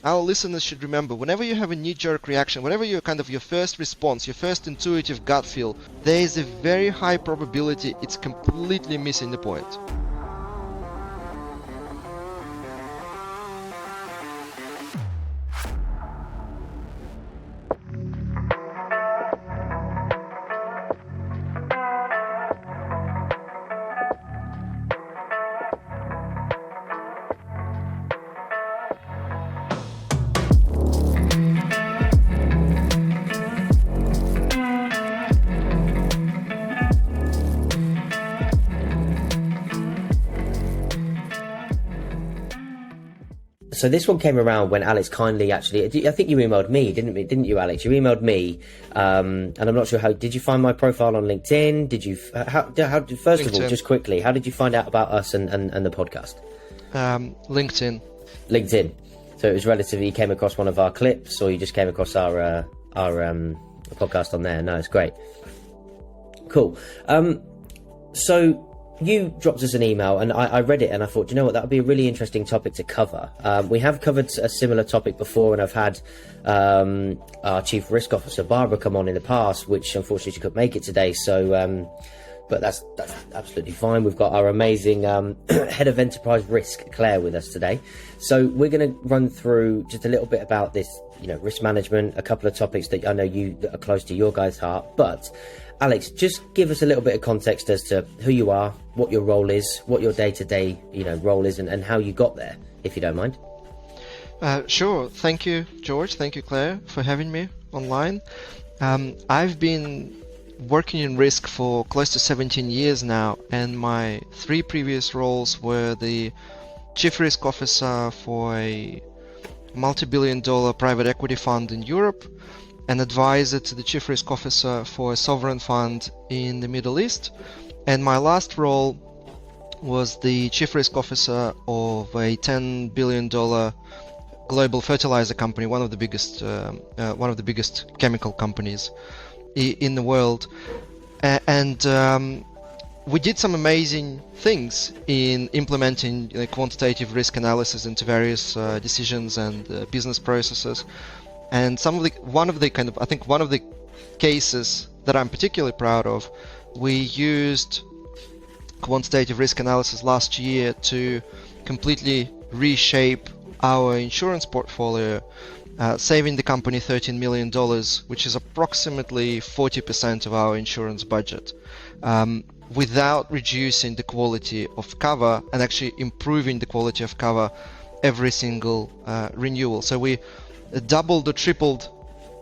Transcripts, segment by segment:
our listeners should remember, whenever you have a knee-jerk reaction, whenever you're kind of your first response, your first intuitive gut feel, there is a very high probability it's completely missing the point. So this one came around when Alex kindly actually, I think you emailed me, didn't you, Alex? You emailed me, and I'm not sure how, did you find my profile on LinkedIn? Did you, first of all, just quickly, how did you find out about us and the podcast? LinkedIn. LinkedIn. So it was relatively, you came across one of our clips, or you just came across our podcast on there? No, it's great. Cool. So you dropped us an email, and I read it, and I thought, you know what, that would be a really interesting topic to cover. We have covered a similar topic before, and I've had our Chief Risk Officer, Barbara, come on in the past, which unfortunately she couldn't make it today. So, but that's absolutely fine. We've got our amazing Head of Enterprise Risk, Claire, with us today. So we're going to run through just a little bit about this, risk management, a couple of topics that I know that are close to your guys' heart. But Alex, just give us a little bit of context as to who you are, what your role is, what your day-to-day, role is, and how you got there, if you don't mind. Sure. Thank you, George. Thank you, Claire, for having me online. I've been working in risk for close to 17 years now, and my 3 previous roles were the Chief Risk Officer for a multi-billion-dollar private equity fund in Europe, an advisor to the Chief Risk Officer for a sovereign fund in the Middle East, and my last role was the Chief Risk Officer of a $10 billion global fertilizer company, one of the biggest chemical companies in the world. And we did some amazing things in implementing quantitative risk analysis into various decisions and business processes. And one of the cases that I'm particularly proud of, we used quantitative risk analysis last year to completely reshape our insurance portfolio, saving the company $13 million, which is approximately 40% of our insurance budget, without reducing the quality of cover and actually improving the quality of cover every single renewal. So we doubled or tripled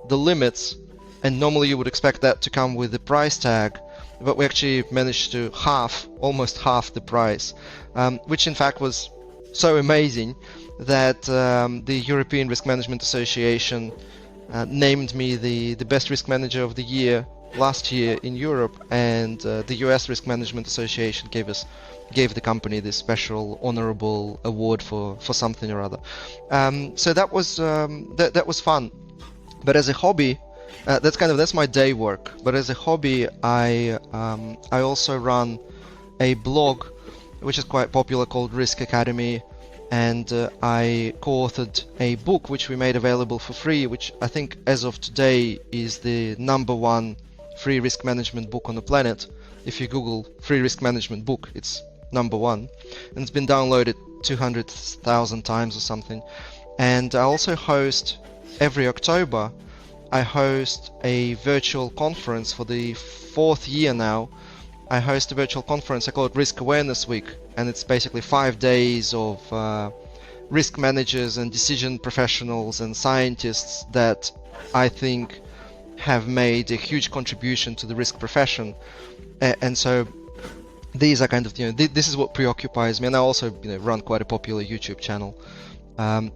the limits, and normally you would expect that to come with the price tag, but we actually managed to almost half the price, which in fact was so amazing that the European Risk Management Association named me the best risk manager of the year last year in Europe, and the US Risk Management Association gave the company this special honorable award for something or other. So that was fun. But as a hobby, that's my day work. But as a hobby, I also run a blog which is quite popular called Risk Academy, and I co-authored a book which we made available for free, which I think as of today is the #1 free risk management book on the planet. If you Google free risk management book, it's #1, and it's been downloaded 200,000 times or something. And I also host, every October, I host a virtual conference for the 4th year now. I host a virtual conference, I call it Risk Awareness Week, and it's basically 5 days of risk managers and decision professionals and scientists that I think have made a huge contribution to the risk profession. And so these are kind of, this is what preoccupies me. And I also run quite a popular YouTube channel.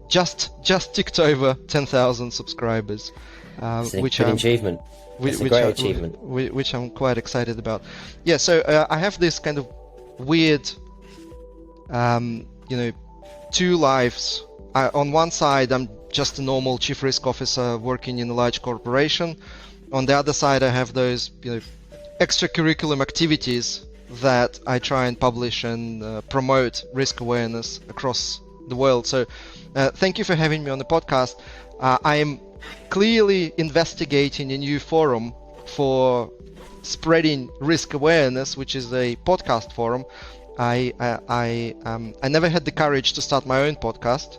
Just ticked over 10,000 subscribers, which is an achievement. It's a great achievement, which I'm quite excited about. Yeah, so I have this kind of weird, 2 lives. On one side, I'm just a normal chief risk officer working in a large corporation. On the other side, I have those extracurricular activities that I try and publish and promote risk awareness across the world. So Thank you for having me on the podcast. I am clearly investigating a new forum for spreading risk awareness, which is a podcast forum. I never had the courage to start my own podcast,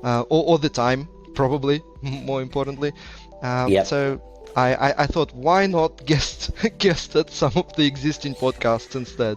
or the time, probably more importantly. So I thought, why not guest at some of the existing podcasts instead?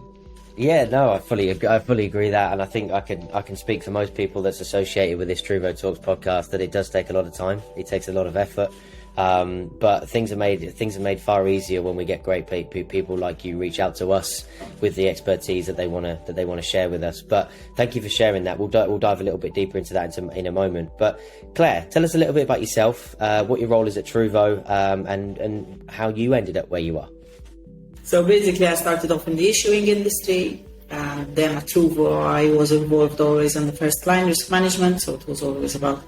Yeah, no, I fully agree that, and I think I can speak for most people that's associated with this TruevoTalks podcast that it does take a lot of time. It takes a lot of effort, but things are made far easier when we get great people like you reach out to us with the expertise that they want to share with us. But thank you for sharing that. We'll dive a little bit deeper into that in a moment. But Claire, tell us a little bit about yourself, what your role is at Truevo, and how you ended up where you are. So basically, I started off in the issuing industry. Then at Truevo, I was involved always in the first line risk management. So it was always about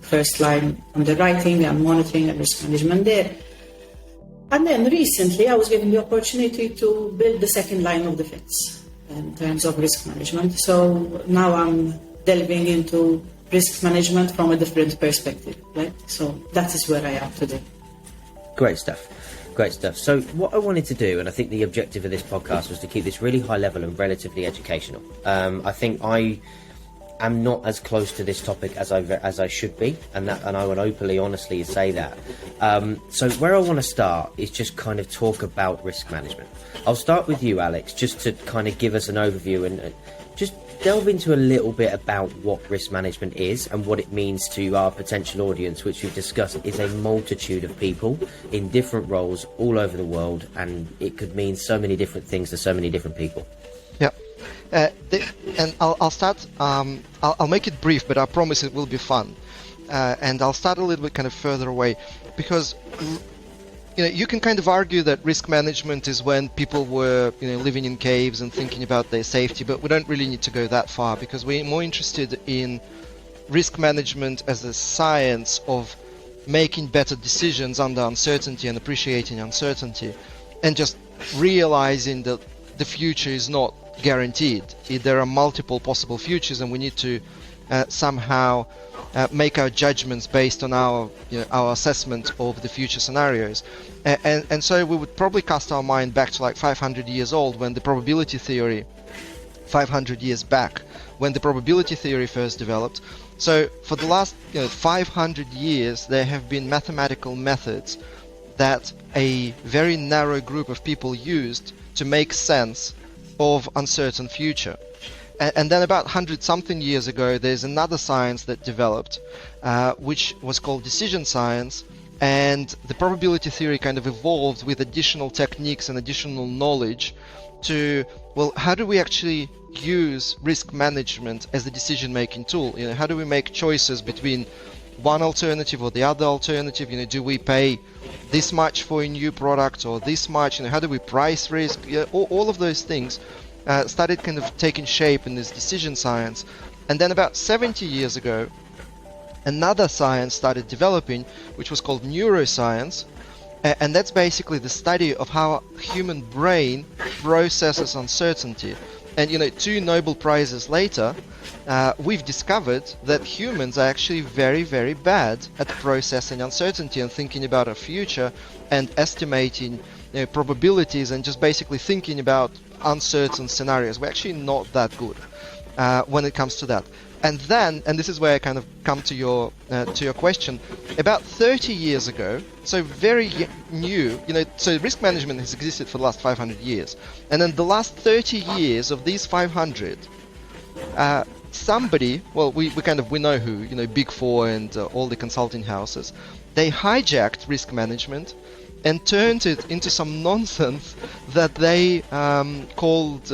first line underwriting and monitoring and risk management there. And then recently, I was given the opportunity to build the second line of defense in terms of risk management. So now I'm delving into risk management from a different perspective, right? So that is where I am today. Great stuff. So what I wanted to do, and I think the objective of this podcast was to keep this really high level and relatively educational. I think I am not as close to this topic as I should be, and I would openly, honestly say that. So where I want to start is just kind of talk about risk management. I'll start with you, Alex, just to kind of give us an overview and just delve into a little bit about what risk management is and what it means to our potential audience, which we've discussed is a multitude of people in different roles all over the world, and it could mean so many different things to so many different people. Yeah, and I'll start. I'll make it brief, but I promise it will be fun. And I'll start a little bit kind of further away, because you can kind of argue that risk management is when people were living in caves and thinking about their safety, but we don't really need to go that far, because we're more interested in risk management as a science of making better decisions under uncertainty and appreciating uncertainty, and just realizing that the future is not guaranteed. There are multiple possible futures, and we need to somehow make our judgments based on our assessment of the future scenarios. And so we would probably cast our mind back to like 500 years old, when the probability theory, 500 years back, when the probability theory first developed. So for the last 500 years, there have been mathematical methods that a very narrow group of people used to make sense of uncertain future. And then about 100-something years ago, there's another science that developed, which was called decision science, and the probability theory kind of evolved with additional techniques and additional knowledge to, well, how do we actually use risk management as a decision-making tool? How do we make choices between one alternative or the other alternative? Do we pay this much for a new product or this much? How do we price risk? All of those things started kind of taking shape in this decision science. And then about 70 years ago, another science started developing, which was called neuroscience, and that's basically the study of how human brain processes uncertainty. And 2 Nobel Prizes later, we've discovered that humans are actually very, very bad at processing uncertainty and thinking about our future and estimating probabilities and just basically thinking about uncertain scenarios. We're actually not that good when it comes to that. And then, and this is where I kind of come to your question, about 30 years ago, so very new, so risk management has existed for the last 500 years. And in the last 30 years of these 500, somebody, well, we know who, Big Four and all the consulting houses, they hijacked risk management and turned it into some nonsense that they called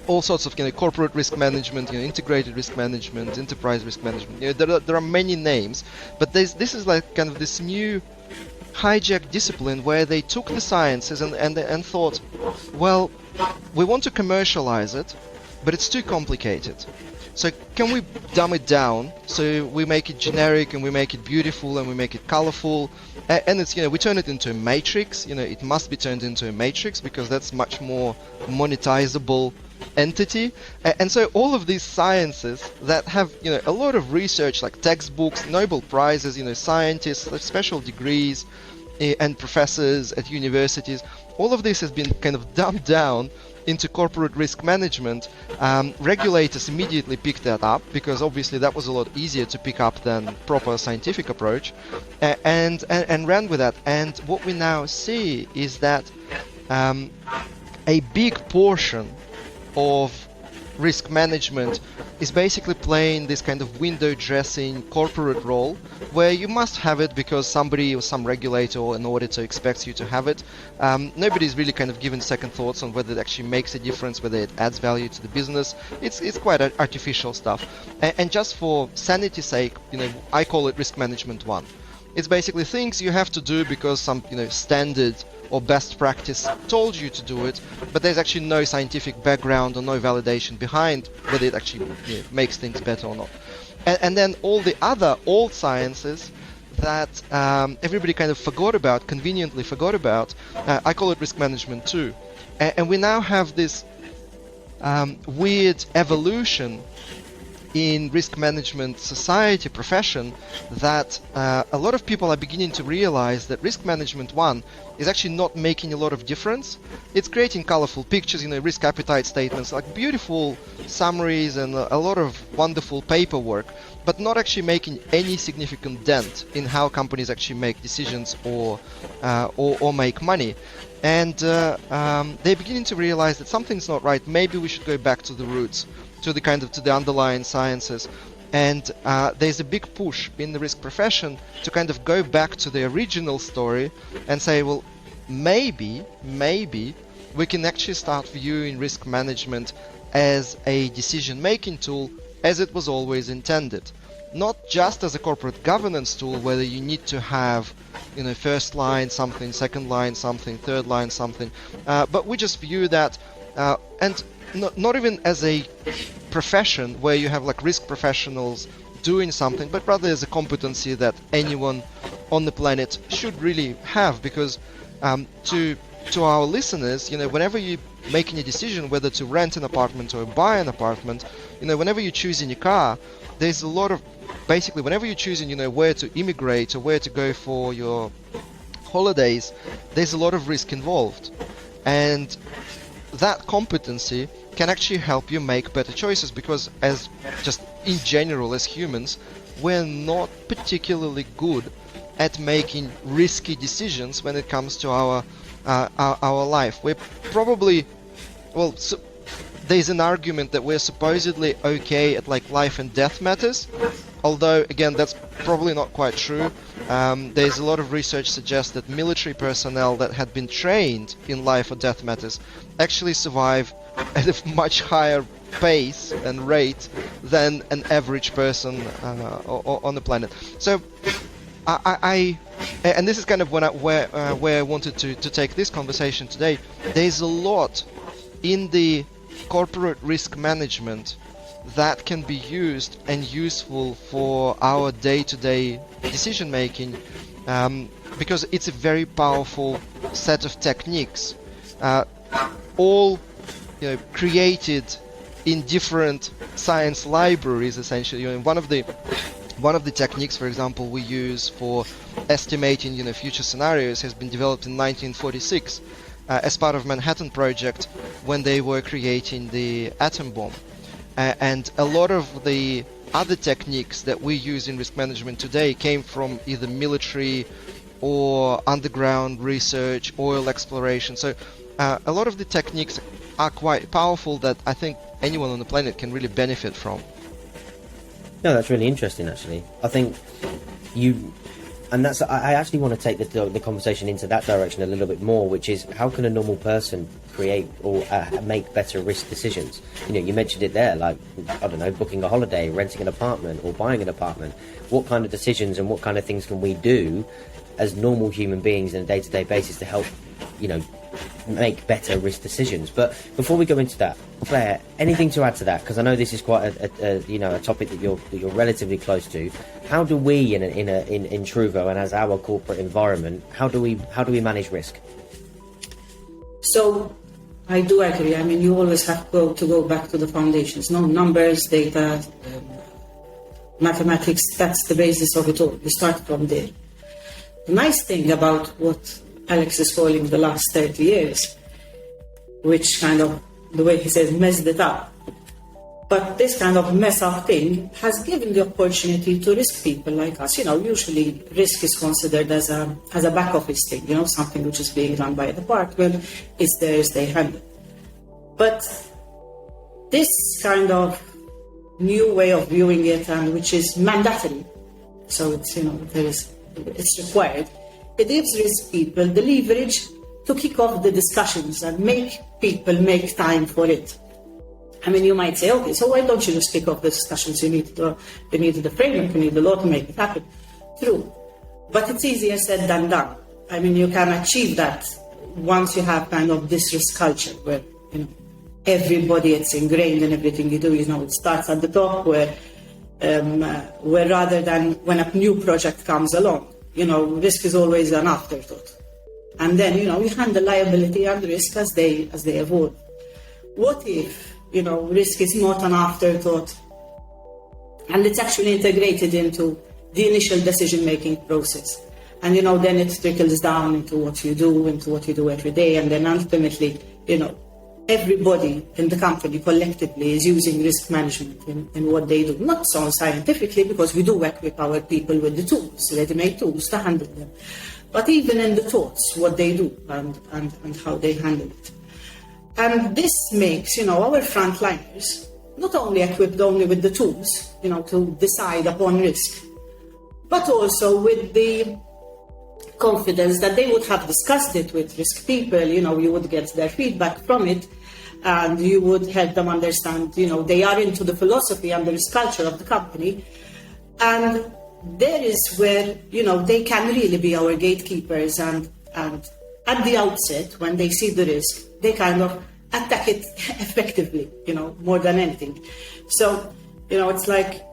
all sorts of corporate risk management, integrated risk management, enterprise risk management. There are many names, but this is like kind of this new hijacked discipline where they took the sciences and thought, well, we want to commercialize it, but it's too complicated. So can we dumb it down so we make it generic and we make it beautiful and we make it colorful, and it's we turn it into a matrix. It must be turned into a matrix because that's much more monetizable entity. And so all of these sciences that have, a lot of research, like textbooks, Nobel Prizes, scientists, special degrees, and professors at universities, all of this has been kind of dumbed down into corporate risk management. Regulators immediately picked that up because obviously that was a lot easier to pick up than proper scientific approach, and ran with that. And what we now see is that a big portion of risk management is basically playing this kind of window dressing corporate role, where you must have it because somebody or some regulator or an auditor expects you to have it. Nobody's really kind of given second thoughts on whether it actually makes a difference, whether it adds value to the business. It's quite artificial stuff. And just for sanity's sake, I call it risk management 1. It's basically things you have to do because some standard or best practice told you to do it, but there's actually no scientific background or no validation behind whether it actually makes things better or not. And then all the other old sciences that everybody kind of conveniently forgot about, I call it risk management 2. And we now have this weird evolution in risk management society profession that a lot of people are beginning to realize that risk management 1 is actually not making a lot of difference. It's creating colorful pictures, risk appetite statements, like beautiful summaries and a lot of wonderful paperwork, but not actually making any significant dent in how companies actually make decisions or make money. And they're beginning to realize that something's not right. Maybe we should go back to the roots, to the underlying sciences. And there's a big push in the risk profession to kind of go back to the original story and say, well, maybe we can actually start viewing risk management as a decision-making tool as it was always intended. Not just as a corporate governance tool, whether you need to have, first line something, second line something, third line something, but we just view that, and not even as a profession where you have like risk professionals doing something, but rather as a competency that anyone on the planet should really have, because to our listeners, whenever you're making a decision whether to rent an apartment or buy an apartment, whenever you're choosing your car, there's a lot of, basically whenever you're choosing, where to immigrate or where to go for your holidays, there's a lot of risk involved. And that competency can actually help you make better choices, because as just in general as humans, we're not particularly good at making risky decisions when it comes to our life. We're probably, there's an argument that we're supposedly okay at like life and death matters, although again that's probably not quite true. There's a lot of research suggests that military personnel that had been trained in life or death matters actually survive at a much higher pace and rate than an average person on the planet. So and this is kind of where I wanted to take this conversation today. There's a lot in the corporate risk management that can be used and useful for our day-to-day decision making, because it's a very powerful set of techniques, all created in different science libraries. Essentially, one of the techniques, for example, we use for estimating future scenarios has been developed in 1946 as part of Manhattan Project when they were creating the atom bomb. And a lot of the other techniques that we use in risk management today came from either military or underground research, oil exploration. So a lot of the techniques are quite powerful that I think anyone on the planet can really benefit from. No, that's really interesting, actually. I think I actually want to take the conversation into that direction a little bit more, which is how can a normal person create or make better risk decisions? You mentioned it there, like, I don't know, booking a holiday, renting an apartment or buying an apartment. What kind of decisions and what kind of things can we do as normal human beings on a day-to-day basis to help, make better risk decisions? But before we go into that, Claire, anything to add to that? Because I know this is quite a topic that you're relatively close to. How do we in Truevo and as our corporate environment, how do we manage risk? So I do agree. I mean, you always have to go back to the foundations. No, numbers, data, mathematics, that's the basis of it all. We start from there. The nice thing about what Alex is calling the last 30 years, which kind of, the way he says, messed it up. But this kind of mess up thing has given the opportunity to risk people like us. Usually risk is considered as a back office thing, something which is being done by a department, it's theirs, they handle. But this kind of new way of viewing it, and which is mandatory, so it's, it's required, it gives risk people the leverage to kick off the discussions and make people make time for it. I mean, you might say, okay, so why don't you just kick off the discussions? You need the framework, you need the law to make it happen. True. But it's easier said than done. I mean, you can achieve that once you have kind of this risk culture where, everybody, it's ingrained in everything you do. It starts at the top where rather than when a new project comes along, risk is always an afterthought. And then, you handle liability and risk as they evolve. What if, risk is not an afterthought and it's actually integrated into the initial decision-making process? And, then it trickles down into what you do every day. And then ultimately, everybody in the company collectively is using risk management in what they do. Not so scientifically, because we do work with our people with the tools, ready-made tools to handle them. But even in the thoughts, what they do and how they handle it. And this makes, our frontliners not only equipped only with the tools, to decide upon risk, but also with the confidence that they would have discussed it with risk people, you would get their feedback from it, and you would help them understand, they are into the philosophy and the risk culture of the company. And there is where, they can really be our gatekeepers, and at the outset, when they see the risk, they kind of attack it effectively, more than anything. So, it's like,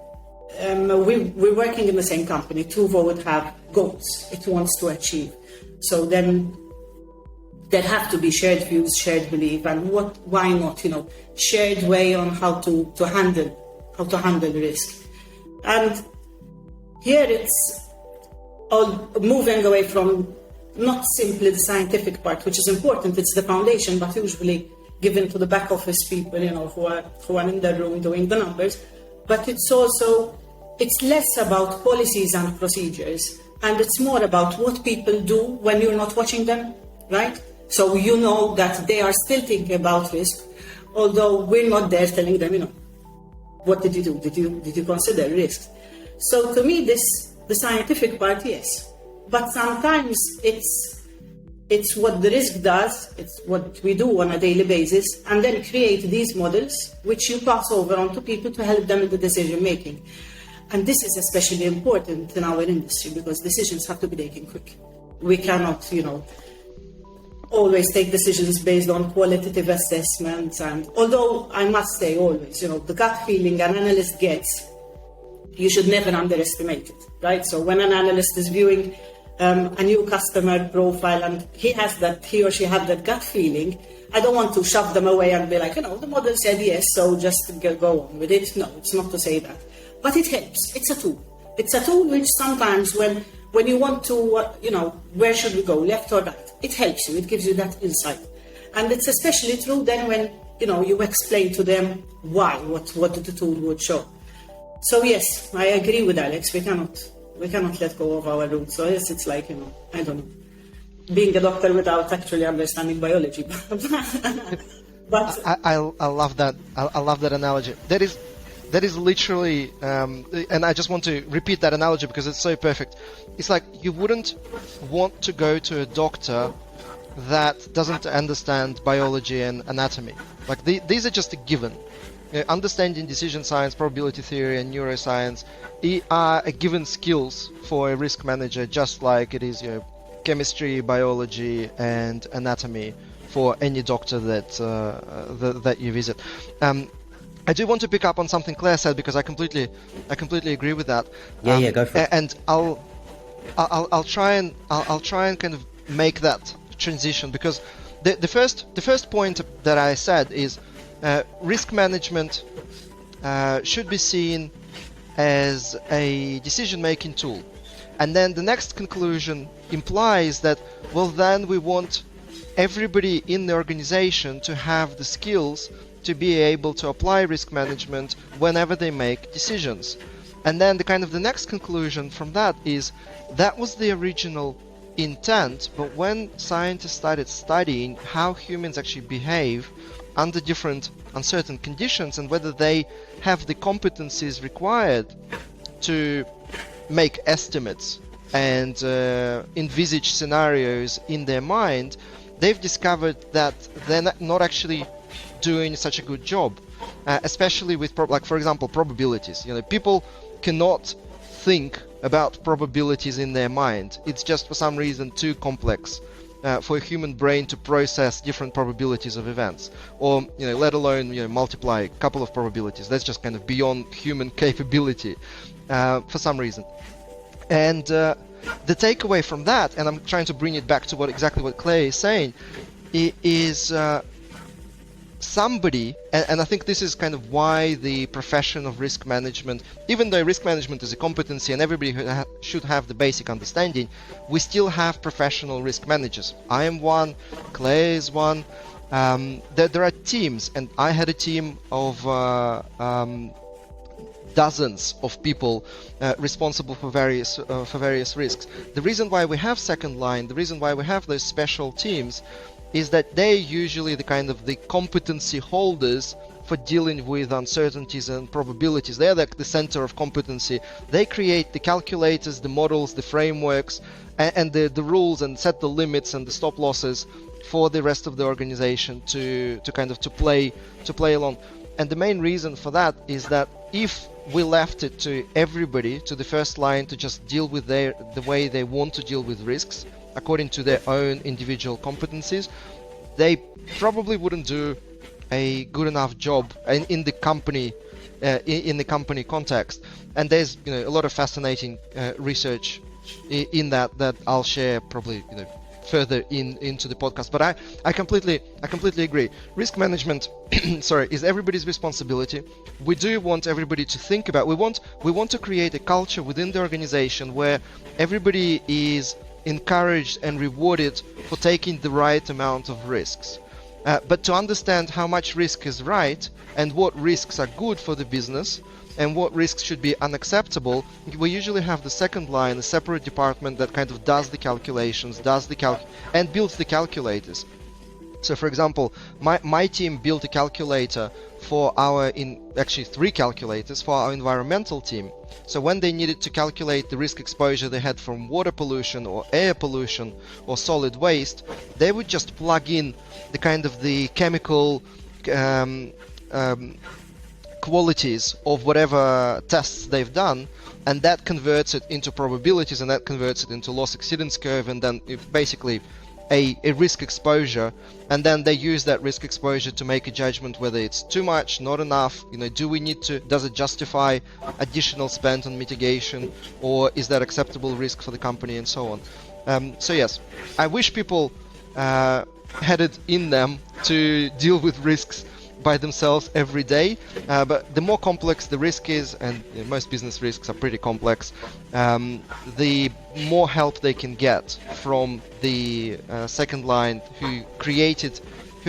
we're working in the same company. Truevo would have goals it wants to achieve. So then there have to be shared views, shared belief, and why not, shared way on how to handle risk. And here it's all moving away from not simply the scientific part, which is important, it's the foundation, but usually given to the back office people, who are in the room doing the numbers. But it's less about policies and procedures, and it's more about what people do when you're not watching them, right? So that they are still thinking about risk, although we're not there telling them, what did you do? Did you consider risks? So to me, the scientific part, yes. But sometimes it's what the risk does, it's what we do on a daily basis, and then create these models which you pass over on to people to help them in the decision making. And this is especially important in our industry because decisions have to be taken quick. We cannot, always take decisions based on qualitative assessments. And although I must say always, the gut feeling an analyst gets, you should never underestimate it, right? So when an analyst is viewing a new customer profile and he or she has that gut feeling, I don't want to shove them away and be like, the model said yes, so just go on with it. No, it's not to say that. But it helps. It's a tool. It's a tool which sometimes when you want to, where should we go, left or right, it helps you. It gives you that insight. And it's especially true then when, you explain to them why, what the tool would show. So yes, I agree with Alex. We cannot let go of our roots. So yes, it's like, I don't know, being a doctor without actually understanding biology. But I love that. I love that analogy. That is literally, and I just want to repeat that analogy because it's so perfect. It's like you wouldn't want to go to a doctor that doesn't understand biology and anatomy. Like these are just a given. Understanding decision science, probability theory, and neuroscience are a given skills for a risk manager, just like it is chemistry, biology, and anatomy for any doctor that you visit. I do want to pick up on something Claire said because I completely agree with that. Yeah, go for it. And I'll try and kind of make that transition because the first point that I said is risk management should be seen as a decision-making tool. And then the next conclusion implies that, well, then we want everybody in the organization to have the skills to be able to apply risk management whenever they make decisions. And then the next conclusion from that is that was the original intent, but when scientists started studying how humans actually behave under different uncertain conditions and whether they have the competencies required to make estimates and envisage scenarios in their mind, they've discovered that they're not actually doing such a good job, especially with, like for example, probabilities. People cannot think about probabilities in their mind. It's just for some reason too complex for a human brain to process different probabilities of events, or let alone multiply a couple of probabilities. That's just kind of beyond human capability for some reason. And the takeaway from that, and I'm trying to bring it back to exactly what Claire is saying, is somebody, and I think this is kind of why the profession of risk management, even though risk management is a competency and everybody should have the basic understanding, we still have professional risk managers. I am one, Claire is one. There are teams, and I had a team of dozens of people responsible for various risks. The reason why we have second line, the reason why we have those special teams, is that they're usually the competency holders for dealing with uncertainties and probabilities. They're like the center of competency. They create the calculators, the models, the frameworks, and the rules, and set the limits and the stop losses for the rest of the organization to play along. And the main reason for that is that if we left it to everybody, to the first line, to just deal with the way they want to deal with risks, according to their own individual competencies, they probably wouldn't do a good enough job in the company context. And there's a lot of fascinating research in that I'll share probably further into the podcast. But I completely agree. Risk management is everybody's responsibility. We do want everybody to think about. We want to create a culture within the organization where everybody is encouraged and rewarded for taking the right amount of risks. But to understand how much risk is right and what risks are good for the business and what risks should be unacceptable, we usually have the second line, a separate department that does the calculations, and builds the calculators. So for example, my team built a calculator for three calculators for our environmental team. So when they needed to calculate the risk exposure they had from water pollution or air pollution or solid waste, they would just plug in the chemical qualities of whatever tests they've done, and that converts it into probabilities, and that converts it into loss exceedance curve, and then basically a risk exposure, and then they use that risk exposure to make a judgment whether it's too much, not enough, does it justify additional spend on mitigation, or is that acceptable risk for the company, and so on. So yes, I wish people had it in them to deal with risks by themselves every day, but the more complex the risk is, and most business risks are pretty complex, the more help they can get from the second line who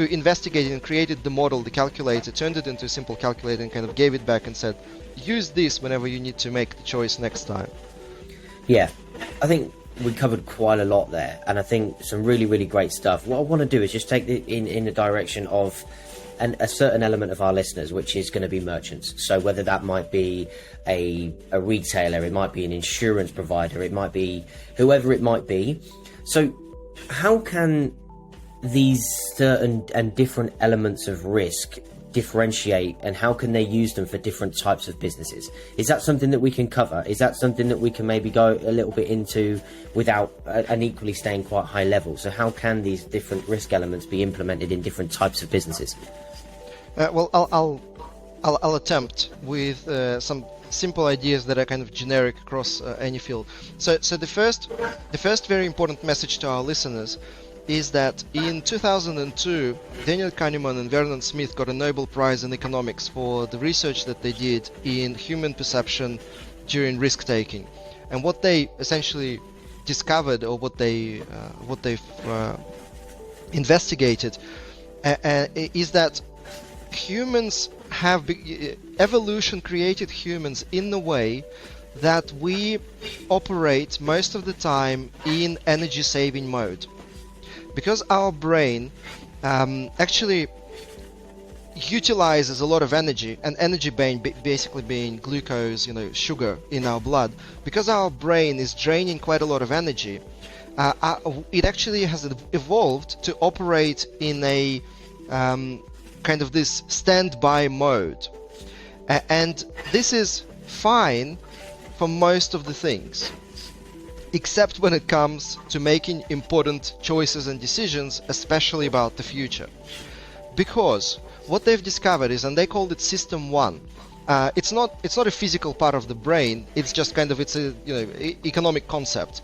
investigated and created the model, the calculator, turned it into a simple calculator and gave it back and said, use this whenever you need to make the choice next time. Yeah, I think we covered quite a lot there, and I think some really, really great stuff. What I want to do is just take it in the direction of a certain element of our listeners, which is going to be merchants. So whether that might be a retailer, it might be an insurance provider, it might be whoever it might be. So how can these certain and different elements of risk differentiate, and how can they use them for different types of businesses? Is that something that we can cover? Is that something that we can maybe go a little bit into without and equally staying quite high level? So how can these different risk elements be implemented in different types of businesses? Well, I'll attempt with some simple ideas that are generic across any field. So the first very important message to our listeners is that in 2002, Daniel Kahneman and Vernon Smith got a Nobel Prize in economics for the research that they did in human perception during risk-taking. And what they essentially discovered, or what they've investigated, is that humans have evolution created humans in the way that we operate most of the time in energy saving mode, because our brain actually utilizes a lot of energy, and energy basically being glucose, sugar in our blood. Because our brain is draining quite a lot of energy, it actually has evolved to operate in a kind of this standby mode, and this is fine for most of the things, except when it comes to making important choices and decisions, especially about the future. Because what they've discovered is, and they called it System 1. It's not a physical part of the brain. It's just kind of, it's a economic concept.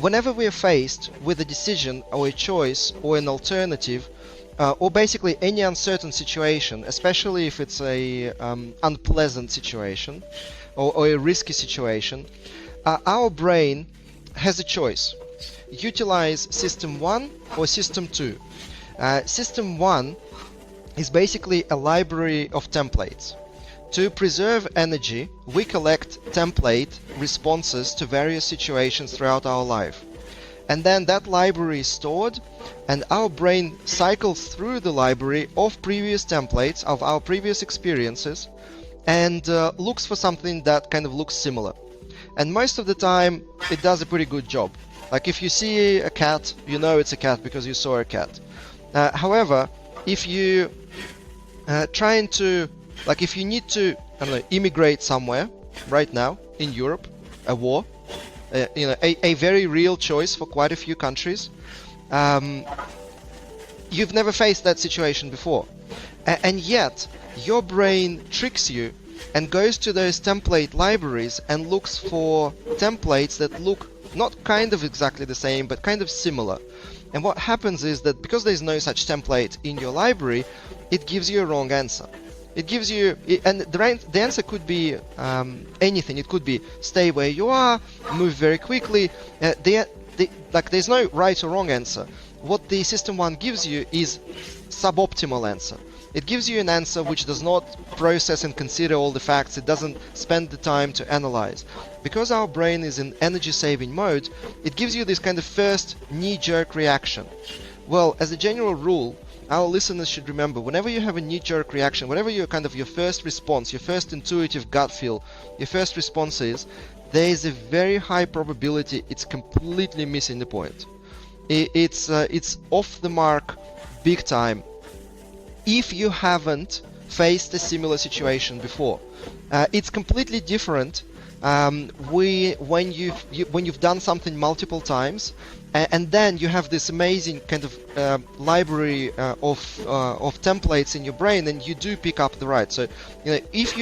Whenever we are faced with a decision or a choice or an alternative, or basically any uncertain situation, especially if it's a unpleasant situation or a risky situation, our brain has a choice: utilize System 1 or System 2. System 1 is basically a library of templates. To preserve energy, we collect template responses to various situations throughout our life. And then that library is stored, and our brain cycles through the library of previous templates, of our previous experiences, and looks for something that kind of looks similar. And most of the time, it does a pretty good job. Like if you see a cat, you know it's a cat because you saw a cat. However, if you if you need to, immigrate somewhere right now in Europe, a war, a very real choice for quite a few countries, you've never faced that situation before, and yet your brain tricks you and goes to those template libraries and looks for templates that look not kind of exactly the same, but kind of similar. And what happens is that because there's no such template in your library, it gives you a wrong answer. It gives you, and the answer could be anything. It could be stay where you are, move very quickly. There's no right or wrong answer. What the System 1 gives you is suboptimal answer. It gives you an answer which does not process and consider all the facts. It doesn't spend the time to analyze. Because our brain is in energy-saving mode, it gives you this kind of first knee-jerk reaction. Well, as a general rule, our listeners should remember, whenever you have a knee-jerk reaction, whatever your first response, your first intuitive gut feel, your first response is, there is a very high probability it's completely missing the point. It's off the mark big time if you haven't faced a similar situation before. It's completely different when you've done something multiple times, and then you have this amazing kind of library of templates in your brain, and you do pick up the right. So if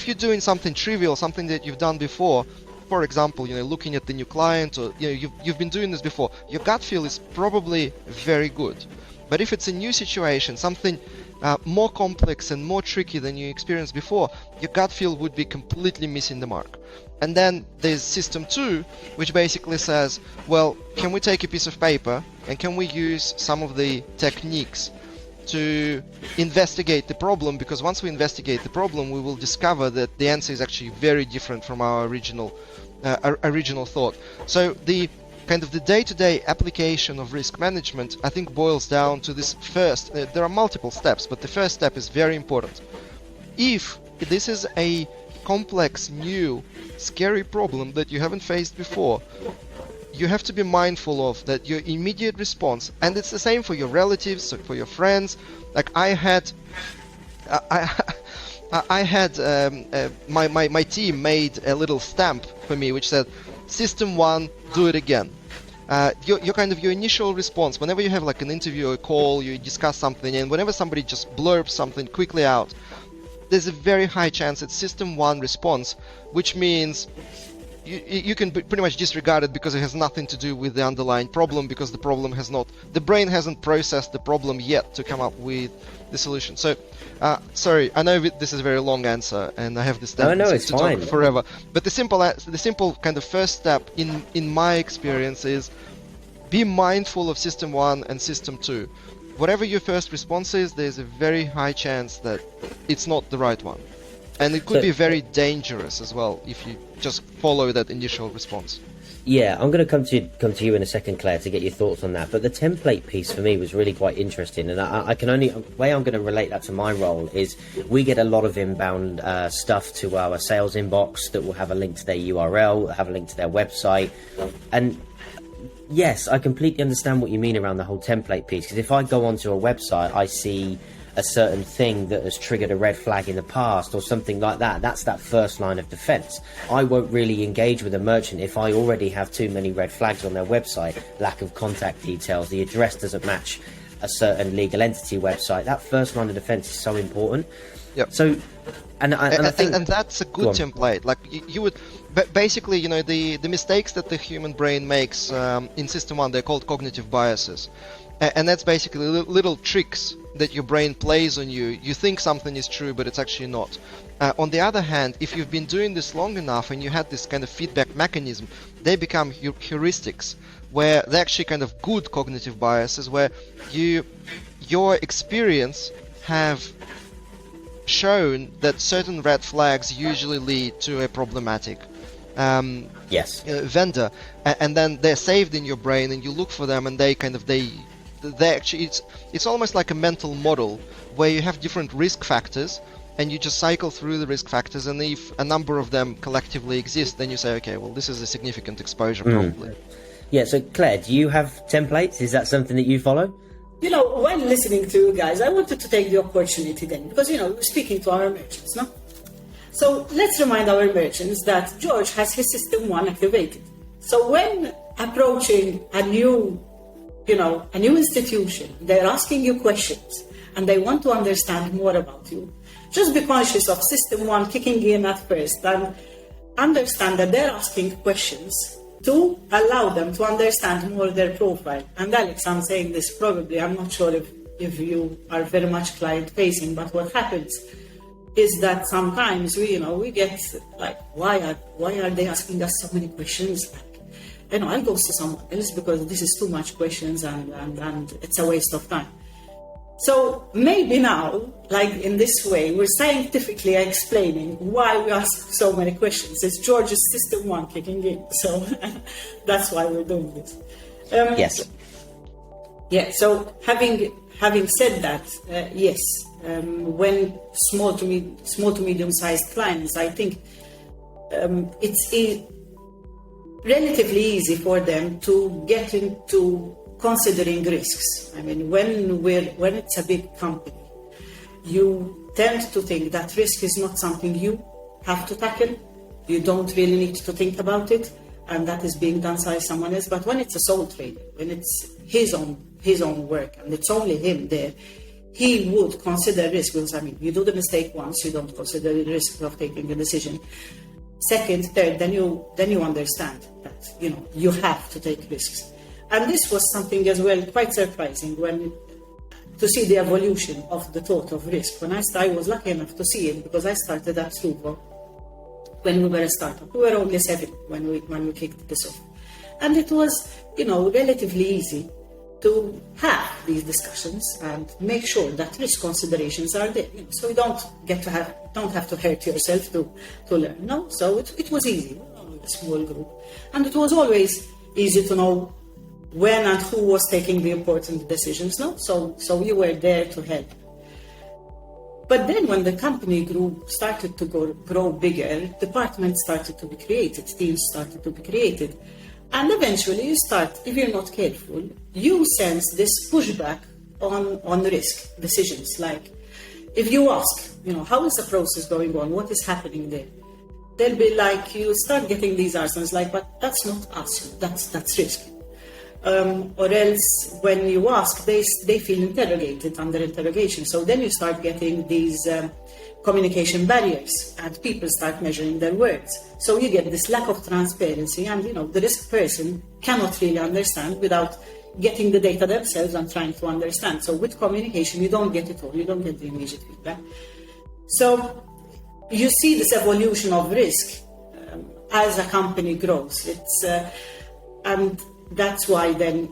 you're doing something trivial, something that you've done before, for example, looking at the new client, or you've been doing this before, your gut feel is probably very good. But if it's a new situation, something more complex and more tricky than you experienced before, your gut feel would be completely missing the mark. And then there's System 2, which basically says, well, can we take a piece of paper and can we use some of the techniques to investigate the problem? Because once we investigate the problem, we will discover that the answer is actually very different from our original thought. So the kind of the day-to-day application of risk management, I think, boils down to this first. There are multiple steps, but the first step is very important. If this is a complex, new, scary problem that you haven't faced before, you have to be mindful of that your immediate response, and it's the same for your relatives, for your friends. Like I had my team made a little stamp for me which said, System 1, do it again. Your initial response whenever you have like an interview or a call, you discuss something, and whenever somebody just blurbs something quickly out, there's a very high chance it's System 1 response, which means you can pretty much disregard it because it has nothing to do with the underlying problem, because the brain hasn't processed the problem yet to come up with the solution. So, sorry, I know this is a very long answer, and I have this tendency to talk forever. But the simple kind of first step in my experience is be mindful of system 1 and system 2. Whatever your first response is, there's a very high chance that it's not the right one. And it could be very dangerous as well if you just follow that initial response. Yeah, I'm going to come to you in a second, Claire, to get your thoughts on that. But the template piece for me was really quite interesting, and I can only way I'm going to relate that to my role is we get a lot of inbound stuff to our sales inbox that will have a link to their URL, have a link to their website, and yes, I completely understand what you mean around the whole template piece. Because if I go onto a website, I see a certain thing that has triggered a red flag in the past or something like that, that's that first line of defense. I won't really engage with a merchant if I already have too many red flags on their website, lack of contact details, the address doesn't match a certain legal entity website. That first line of defense is so important. Yep. So, and I think... And that's a good template. Like, you would... Basically, you know, the mistakes that the human brain makes in System 1, they're called cognitive biases. And that's basically little tricks that your brain plays on you. You think something is true, but it's actually not. On the other hand, if you've been doing this long enough and you had this kind of feedback mechanism, they become heuristics, where they're actually kind of good cognitive biases, where your experience have shown that certain red flags usually lead to a problematic vendor, and then they're saved in your brain, and you look for them, and they actually, it's almost like a mental model where you have different risk factors, and you just cycle through the risk factors, and if a number of them collectively exist, then you say, okay, well, this is a significant exposure probably. Yeah, so Claire, do you have templates? Is that something that you follow? You know, while listening to you guys, I wanted to take the opportunity then, because, you know, we're speaking to our merchants, no? So let's remind our merchants that George has his System 1 activated. So when approaching a new institution, they're asking you questions and they want to understand more about you, just be conscious of System 1 kicking in at first and understand that they're asking questions to allow them to understand more their profile. And Alex, I'm saying this probably, I'm not sure if you are very much client facing, but what happens is that sometimes we get like, why are they asking us so many questions? I'll go to someone else because this is too much questions and it's a waste of time. So maybe now, like in this way, we're scientifically explaining why we ask so many questions. It's George's System 1 kicking in, so that's why we're doing this. Yes. Yeah. So having said that, yes, when small to medium-sized clients, I think it's relatively easy for them to get into considering risks. I mean, when it's a big company, you tend to think that risk is not something you have to tackle. You don't really need to think about it, and that is being done by someone else. But when it's a sole trader, when it's his own work, and it's only him there, he would consider risk. Because, I mean, you do the mistake once, you don't consider the risk of taking the decision. Second, third, then you understand that you have to take risks. And this was something as well quite surprising to see the evolution of the thought of risk. When I was lucky enough to see it because I started at Truevo when we were a startup. We were only 7 when we kicked this off, and it was relatively easy to have these discussions and make sure that risk considerations are there. So you don't have to hurt yourself to learn. No, so it was easy. A small group, and it was always easy to know when and who was taking the important decisions. No, so you were there to help. But then when the company started to grow bigger, departments started to be created, teams started to be created. And eventually you start, if you're not careful, you sense this pushback on risk decisions. Like, if you ask, how is the process going on? What is happening there? They'll be like, you start getting these answers like, but that's not us, that's risk. Or else when you ask, they feel interrogated, under interrogation. So then you start getting these communication barriers, and people start measuring their words. So you get this lack of transparency, and the risk person cannot really understand without getting the data themselves and trying to understand. So with communication, you don't get it all. You don't get the immediate feedback. So you see this evolution of risk as a company grows. And that's why then,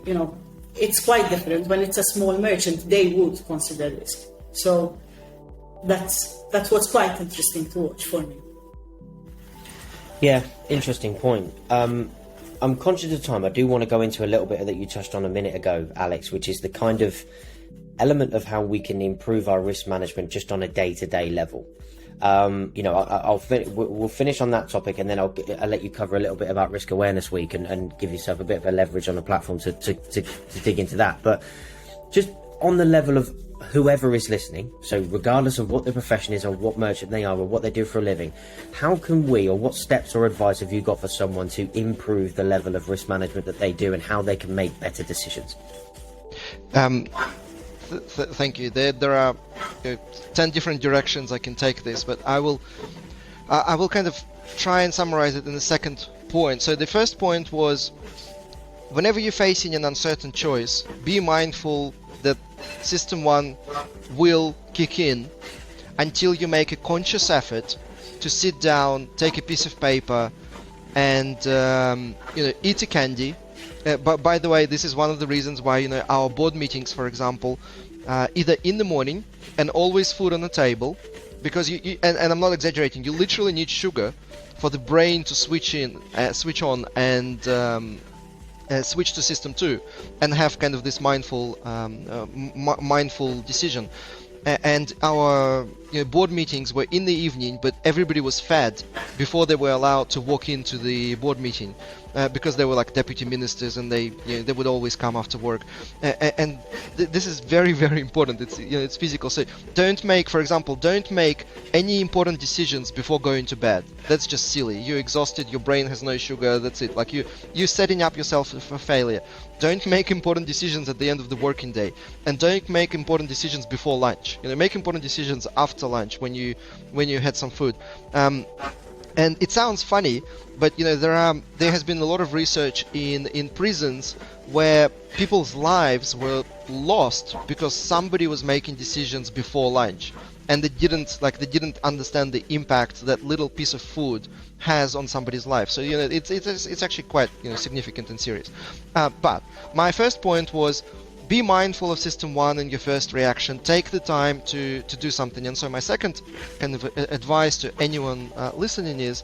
it's quite different. When it's a small merchant, they would consider risk. So that's what's quite interesting to watch for me. Yeah, interesting point. I'm conscious of time. I do want to go into a little bit that you touched on a minute ago, Alex, which is the kind of element of how we can improve our risk management just on a day-to-day level. We'll finish on that topic, and then I'll let you cover a little bit about Risk Awareness Week and give yourself a bit of a leverage on the platform to dig into that. But just on the level of whoever is listening, so regardless of what their profession is or what merchant they are or what they do for a living, how can we, or what steps or advice have you got for someone to improve the level of risk management that they do and how they can make better decisions? Thank you. There are 10 different directions I can take this, but I will kind of try and summarize it in the second point. So the first point was, whenever you're facing an uncertain choice, be mindful that System 1 will kick in until you make a conscious effort to sit down, take a piece of paper, and eat a candy. But by the way, this is one of the reasons why our board meetings, for example, either in the morning and always food on the table, because and I'm not exaggerating, you literally need sugar for the brain to switch on and switch to System 2 and have kind of this mindful decision. And our board meetings were in the evening, but everybody was fed before they were allowed to walk into the board meeting, because they were like deputy ministers, and they would always come after work. And this is very, very important. It's physical. So don't make any important decisions before going to bed. That's just silly. You're exhausted. Your brain has no sugar. That's it. Like you're setting up yourself for failure. Don't make important decisions at the end of the working day, and don't make important decisions before lunch. Make important decisions after lunch when you had some food. And it sounds funny, but there has been a lot of research in prisons where people's lives were lost because somebody was making decisions before lunch, and they didn't understand the impact that little piece of food has on somebody's life. So it's actually quite significant and serious. But my first point was, be mindful of System 1 in your first reaction. Take the time to do something. And so my second kind of advice to anyone listening is,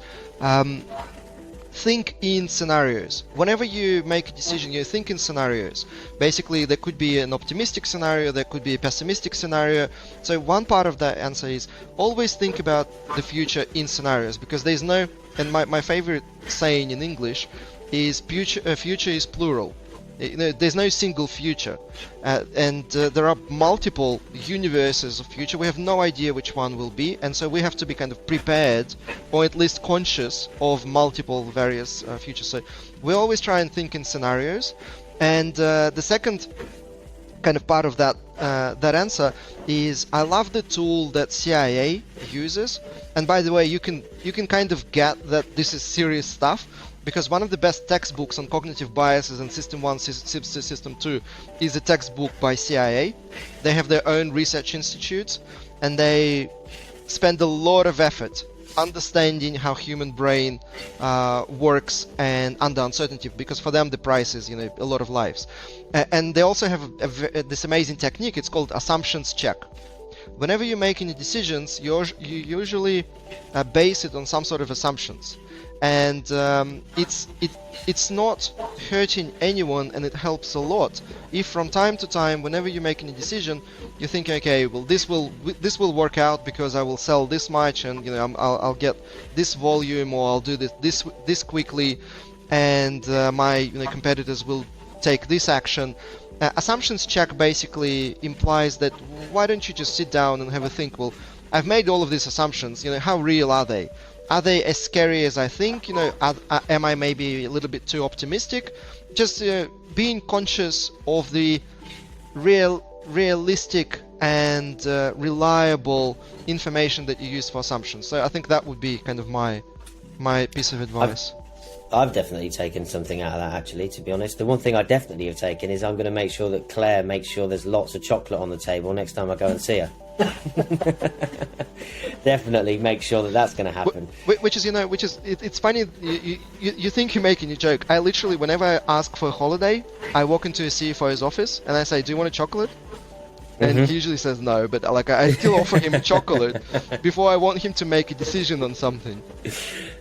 think in scenarios. Whenever you make a decision, you think in scenarios. Basically, there could be an optimistic scenario, there could be a pessimistic scenario. So one part of that answer is always think about the future in scenarios, because there's no, and my favorite saying in English is future is plural. There's no single future, and there are multiple universes of future. We have no idea which one will be, and so we have to be kind of prepared, or at least conscious of multiple various futures. So we always try and think in scenarios. And the second kind of part of that answer is, I love the tool that CIA uses. And by the way, you can kind of get that this is serious stuff, because one of the best textbooks on cognitive biases in System 1, System 2 is a textbook by CIA. They have their own research institutes, and they spend a lot of effort understanding how human brain works and under uncertainty, because for them the price is a lot of lives. And they also have this amazing technique. It's called assumptions check. Whenever you're making decisions, you usually base it on some sort of assumptions. And it's not hurting anyone, and it helps a lot if from time to time, whenever you're making a decision, you think, okay, well, this will work out because I will sell this much, and I'll get this volume, or I'll do this quickly, and my competitors will take this action. Assumptions check basically implies that, why don't you just sit down and have a think? Well, I've made all of these assumptions. How real are they? Are they as scary as I think? Am I maybe a little bit too optimistic? Just being conscious of the realistic and reliable information that you use for assumptions. So I think that would be kind of my piece of advice. I've definitely taken something out of that, actually, to be honest. The one thing I definitely have taken is I'm going to make sure that Claire makes sure there's lots of chocolate on the table next time I go and see her. Definitely make sure that that's going to happen. It's funny, you think you're making a joke. I literally, whenever I ask for a holiday, I walk into a CFO's office and I say, do you want a chocolate? And he usually says no, but like I still offer him chocolate before I want him to make a decision on something.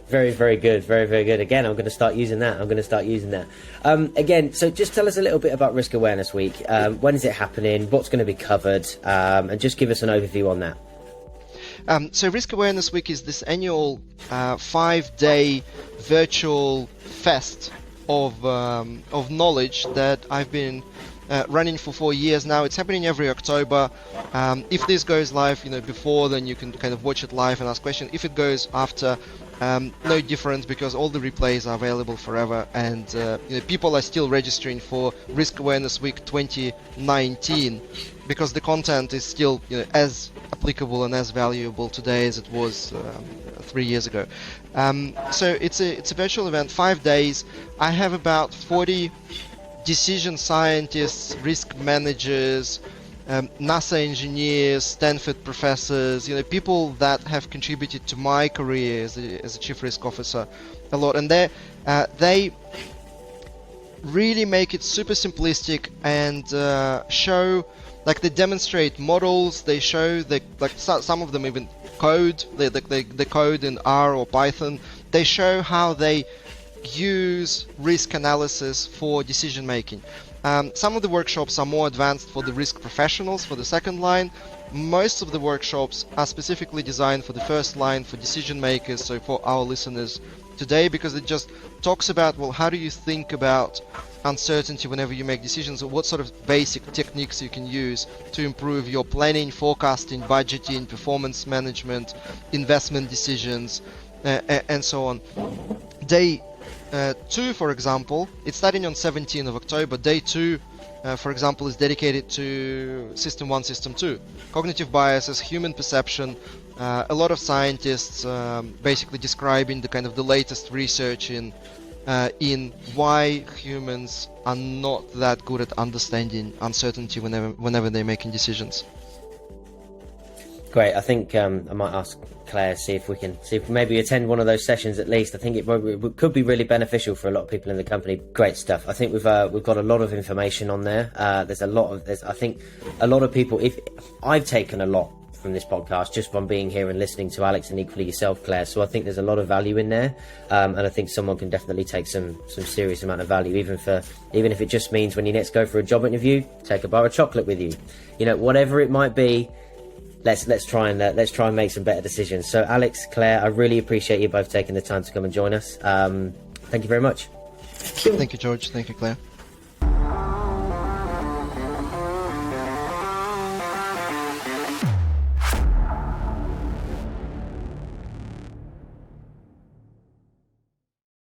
Very, very good. Very, very good. Again, I'm going to start using that. Again, so just tell us a little bit about Risk Awareness Week. When is it happening? What's going to be covered? And just give us an overview on that. So Risk Awareness Week is this annual 5-day virtual fest of knowledge that I've been running for 4 years now. It's happening every October. If this goes live, before, then you can kind of watch it live and ask questions. If it goes after, no difference, because all the replays are available forever, and people are still registering for Risk Awareness Week 2019 because the content is still as applicable and as valuable today as it was 3 years ago. So it's a virtual event, 5 days. I have about 40 decision scientists, risk managers, NASA engineers, Stanford professors, people that have contributed to my career as a chief risk officer a lot, and they really make it super simplistic and show, like, they demonstrate models, they show some of them even code, they code in R or Python, they show how they use risk analysis for decision making. Some of the workshops are more advanced for the risk professionals, for the second line. Most of the workshops are specifically designed for the first line, for decision makers, so for our listeners today, because it just talks about, well, how do you think about uncertainty whenever you make decisions, or what sort of basic techniques you can use to improve your planning, forecasting, budgeting, performance management, investment decisions, and so on. Day 2, for example, it's starting on 17th of October. Day 2, for example, is dedicated to System 1, System 2. Cognitive biases, human perception, a lot of scientists basically describing the latest research in why humans are not that good at understanding uncertainty whenever they're making decisions. Great. I think I might ask Claire, see if we can maybe attend one of those sessions at least. I think it could be really beneficial for a lot of people in the company. Great stuff. I think we've got a lot of information on there. I think a lot of people, if I've taken a lot from this podcast just from being here and listening to Alex, and equally yourself, Claire. So I think there's a lot of value in there, and I think someone can definitely take some serious amount of value, even if it just means when you next go for a job interview, take a bar of chocolate with you. Whatever it might be. Let's try and make some better decisions. So Alex, Claire, I really appreciate you both taking the time to come and join us. Thank you very much. Thank you, George. Thank you, Claire.